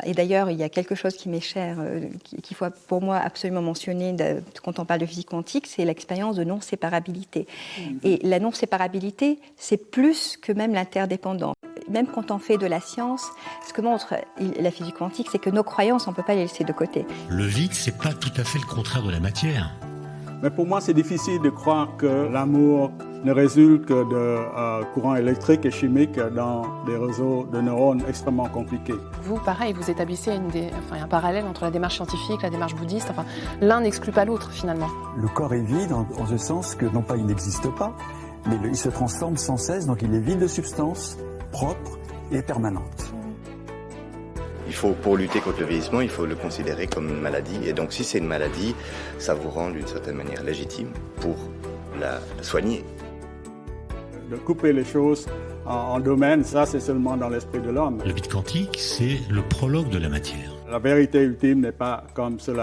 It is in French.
Et d'ailleurs, il y a quelque chose qui m'est cher, qu'il faut pour moi absolument mentionner quand on parle de physique quantique, c'est l'expérience de non-séparabilité. Et la non-séparabilité, c'est plus que même l'interdépendance. Même quand on fait de la science, ce que montre la physique quantique, c'est que nos croyances, on ne peut pas les laisser de côté. Le vide, c'est pas tout à fait le contraire de la matière. Mais pour moi, c'est difficile de croire que l'amour ne résulte que de courants électriques et chimiques dans des réseaux de neurones extrêmement compliqués. Vous, pareil, vous établissez un parallèle entre la démarche scientifique, la démarche bouddhiste. Enfin, l'un n'exclut pas l'autre, finalement. Le corps est vide en ce sens que, non pas il n'existe pas, mais il se transforme sans cesse, donc il est vide de substance, propre et permanente. Pour lutter contre le vieillissement, il faut le considérer comme une maladie. Et donc si c'est une maladie, ça vous rend d'une certaine manière légitime pour la soigner. De couper les choses en domaines, ça c'est seulement dans l'esprit de l'homme. Le vide quantique, c'est le prologue de la matière. La vérité ultime n'est pas comme cela.